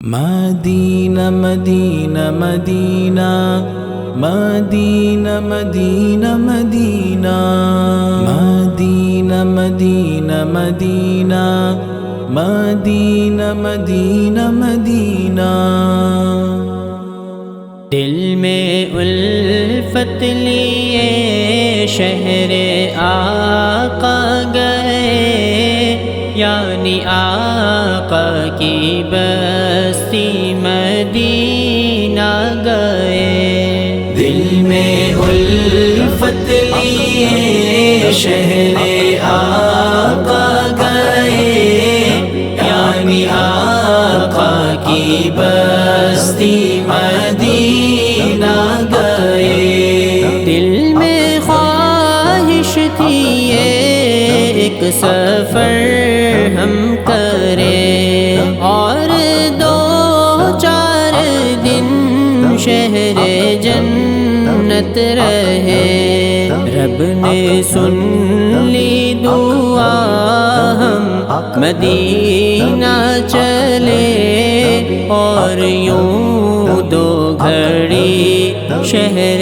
مدینہ مدینہ مدینہ مدینہ مدینہ مدینہ مدینہ مدینہ مدینہ مدینہ مدینہ مدینہ دل میں الفت لیے شہر آقا گئے، یعنی آقا کی بستی مدینہ گئے۔ دل میں الفت لیے شہر آقا گئے، یعنی آقا کی بستی مدینہ گئے۔ دل میں خواہش تھی ایک سفر ہم کریں، اور دو چار دن شہر جنت رہے۔ رب نے سن لی دعا، ہم مدینہ چلے، اور یوں دو گھڑی شہر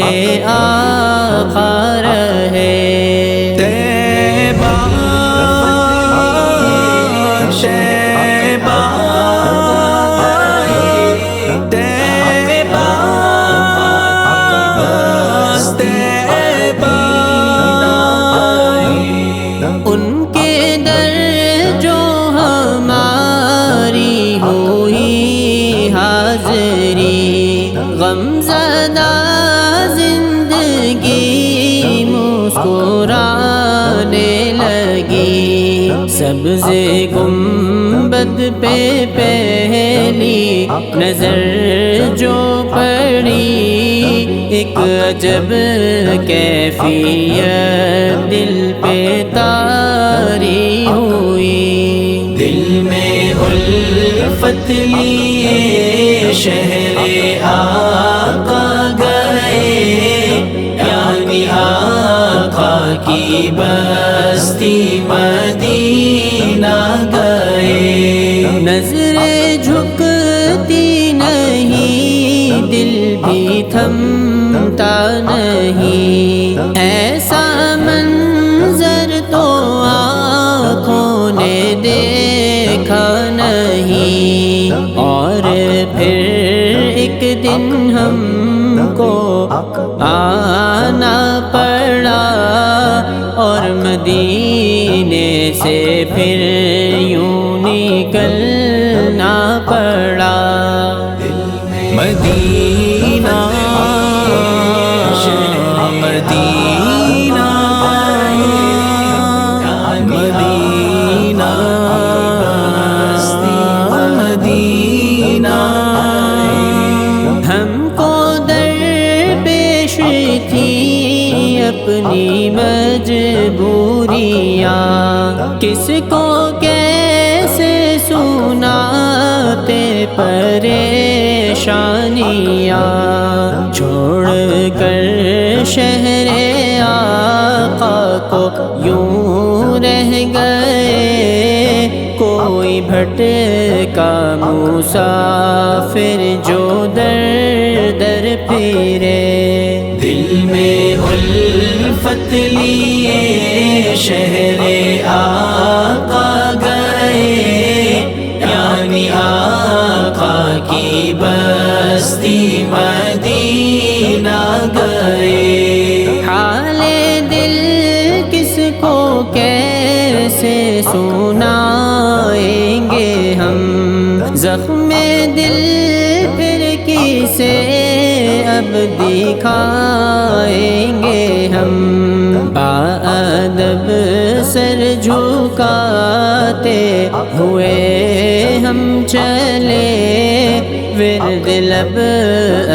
آقا رہے۔ ان کے در جو ہماری ہوئی حاضری، غمزدہ زندگی مسکرانے لگی۔ سبز گنبد پہ پہلی نظر جو پڑی، ایک عجب کیفیت دل پہ طاری ہوئی۔ دل میں الفت لیے شہر آقا گئے، یعنی آقا کی بستی مدینہ گئے۔ نظریں جھکتی نہیں، دل بھی تھمتا نہیں، ایسا منظر تو آنکھوں نے دیکھا نہیں۔ اور پھر ایک دن ہم کو آنا پڑا، اور مدینے سے پھر یوں نکلنا پڑا۔ مدینہ مدینہ مدینہ مدینہ، ہم کو درپیش تھی اپنی مجبوریاں، کس کو کیسے سناتے پریشانیاں۔ چھوڑ کر شہر آقا کو یوں رہ گئے، کوئی بھٹکا مسافر جو در در پھرے۔ دل میں الفت لیے شہر آقا گئے، یعنی آقا کی بستی مدینہ گئے۔ حال دل کس کو کیسے سنائیں گے ہم، زخم دل پھر کسے اب دکھائیں گے ہم۔ باادب سر جھکاتے ہوئے ہم چلے، ورد لب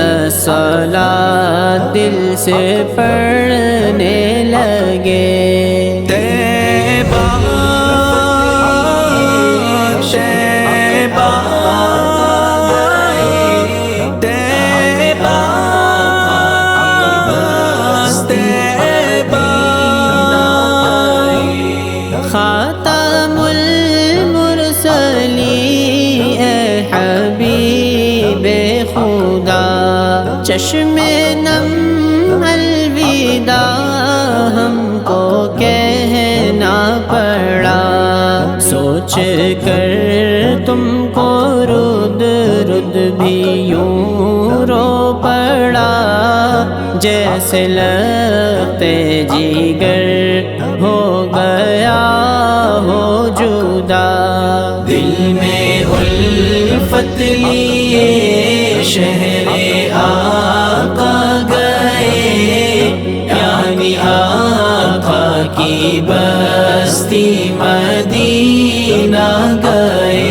الصلاۃ دل سے پڑھنے لگے۔ خاتم المرسلین اے حبیب چشم نم الوداع ہم کو کہنا پڑا، سوچ کر تم کو رد رد بھی یوں رو پڑا، جیسے لگتے جگر ہو گیا ہو جدا۔ دل میں الفت لیے شہر آقا گئے، یعنی آقا کی بستی مدینہ گئے،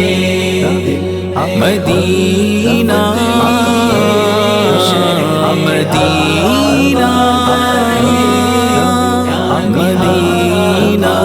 مدینہ مدینہ مدینہ مدینہ